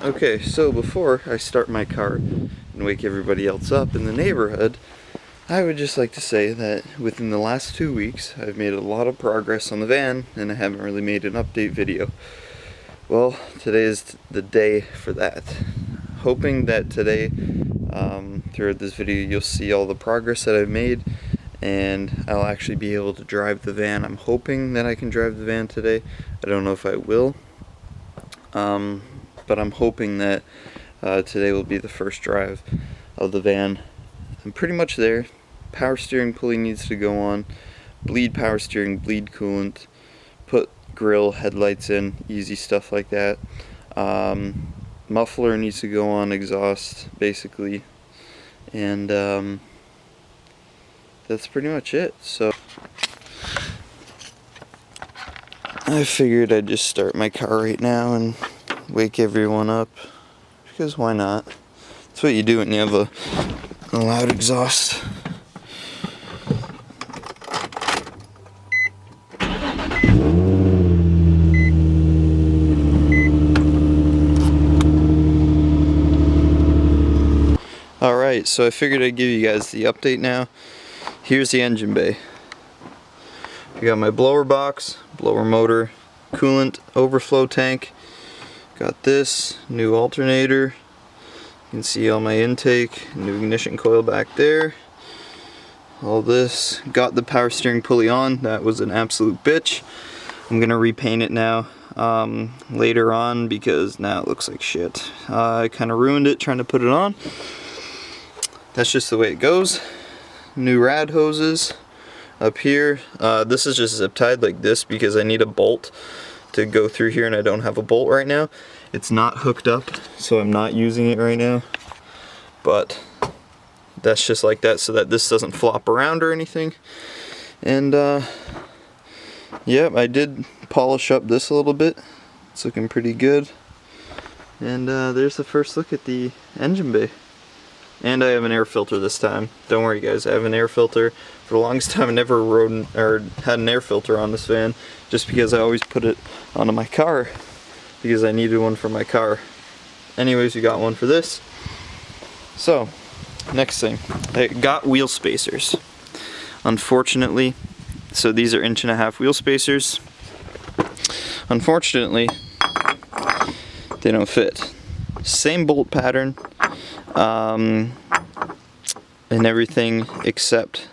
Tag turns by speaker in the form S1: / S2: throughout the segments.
S1: Okay, so before I start my car and wake everybody else up in the neighborhood, I would just like to say that within the last 2 weeks, I've made a lot of progress on the van, and I haven't really made an update video. Well, today is the day for that. Hoping that today, throughout this video, you'll see all the progress that I've made, and I'll actually be able to drive the van. I'm hoping that I can drive the van today. I don't know if I will. But I'm hoping that today will be the first drive of the van. I'm pretty much there. Power steering pulley needs to go on. Bleed power steering, bleed coolant. Put grill, headlights in, easy stuff like that. Muffler needs to go on, exhaust, basically. And that's pretty much it. So I figured I'd just start my car right now and wake everyone up, because why not? That's what you do when you have a loud exhaust. Alright, so I figured I'd give you guys the update now. Here's the engine bay. I got my blower box, blower motor, coolant, overflow tank. Got this, new alternator. You can see all my intake, new ignition coil back there. All this. Got the power steering pulley on. That was an absolute bitch. I'm gonna repaint it now later on because now it looks like shit. I kind of ruined it trying to put it on. That's just the way it goes. New rad hoses up here. This is just zip tied like this because I need a bolt to go through here and I don't have a bolt right now. It's not hooked up, so I'm not using it right now, but that's just like that so that this doesn't flop around or anything. And yeah, I did polish up this a little bit. It's looking pretty good. And there's the first look at the engine bay. And I have an air filter this time. Don't worry guys, I have an air filter. For the longest time I never had an air filter on this van, just because I always put it onto my car because I needed one for my car. Anyways, we got one for this. So, next thing, I got wheel spacers. Unfortunately, so these are 1.5-inch wheel spacers. Unfortunately, they don't fit. Same bolt pattern. And everything except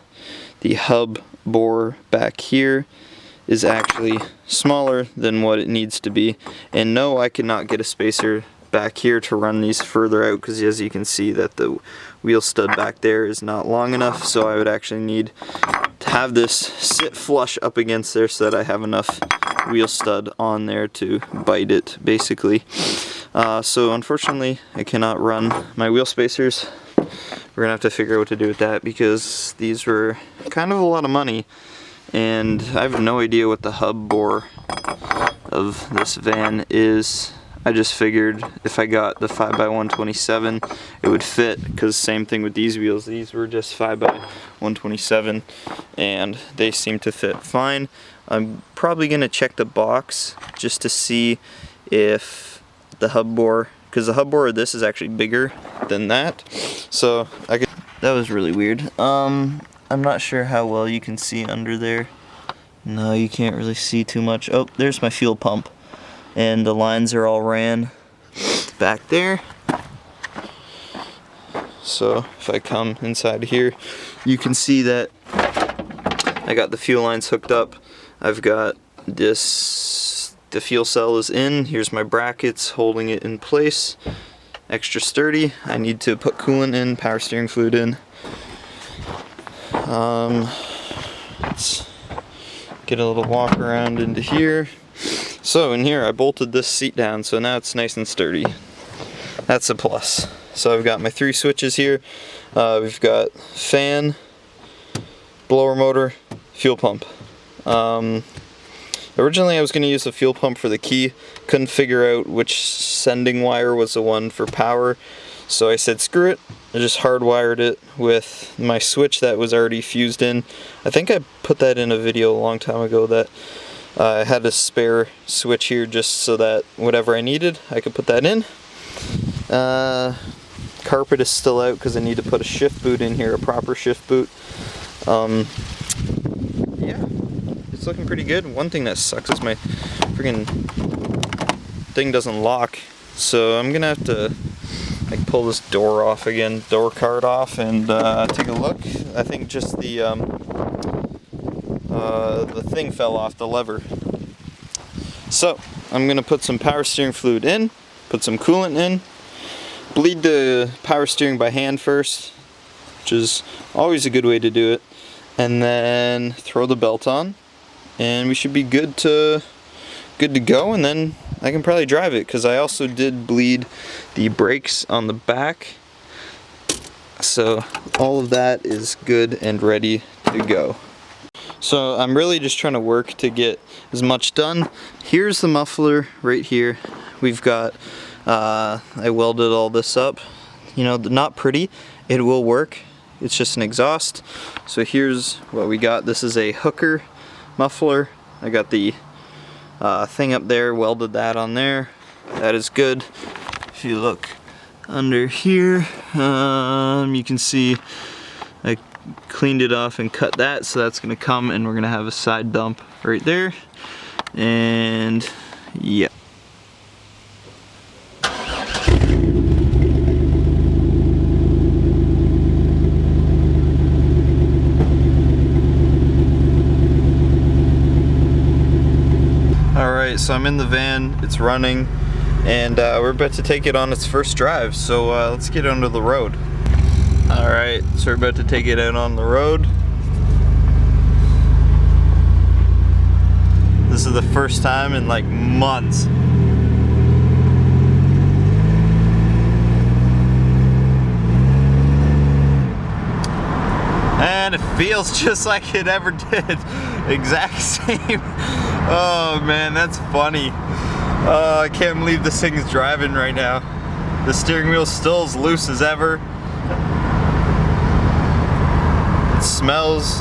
S1: the hub bore back here is actually smaller than what it needs to be. And no, I cannot get a spacer back here to run these further out, because as you can see that the wheel stud back there is not long enough, so I would actually need to have this sit flush up against there so that I have enough wheel stud on there to bite it, basically. So unfortunately I cannot run my wheel spacers. We're gonna have to figure out what to do with that, because these were kind of a lot of money and I have no idea what the hub bore of this van is. I just figured if I got the 5x127 it would fit, because same thing with these wheels. These were just 5x127 and they seem to fit fine. I'm probably gonna check the box just to see if the hub bore, because the hub bore of this is actually bigger than that, so that was really weird. I'm not sure how well you can see under there. No, you can't really see too much. Oh, there's my fuel pump, and the lines are all ran back there. So if I come inside here, you can see that I got the fuel lines hooked up. I've got this, the fuel cell is in. Here's my brackets holding it in place. Extra sturdy. I need to put coolant in, power steering fluid in. Let's get a little walk around into here. So in here I bolted this seat down, so now it's nice and sturdy. That's a plus. So I've got my 3 switches here. We've got fan, blower motor, fuel pump. Originally I was going to use the fuel pump for the key. Couldn't figure out which sending wire was the one for power, so I said screw it. I just hardwired it with my switch that was already fused in. I think I put that in a video a long time ago, that I had a spare switch here just so that whatever I needed I could put that in. Carpet is still out because I need to put a shift boot in here, a proper shift boot. Yeah, it's looking pretty good. One thing that sucks is my freaking thing doesn't lock, so I'm gonna have to like pull this door off again, door card off, and take a look. I think just the thing fell off, the lever. So I'm gonna put some power steering fluid in, put some coolant in, bleed the power steering by hand first, which is always a good way to do it, and then throw the belt on, and we should be good to go, and then I can probably drive it, because I also did bleed the brakes on the back, so all of that is good and ready to go. So I'm really just trying to work to get as much done. Here's the muffler right here. We've got, I welded all this up. You know, not pretty, it will work. It's just an exhaust. So here's what we got. This is a hooker muffler. I got the thing up there, welded that on there. That is good. If you look under here, you can see I cleaned it off and cut that, so that's gonna come, and we're gonna have a side dump right there. And yeah. Alright, so I'm in the van, it's running, and we're about to take it on its first drive, so let's get onto the road. Alright, so we're about to take it out on the road. This is the first time in like months. And it feels just like it ever did. Exact same. Oh man, that's funny. I can't believe this thing is driving right now. The steering wheel still as loose as ever. It smells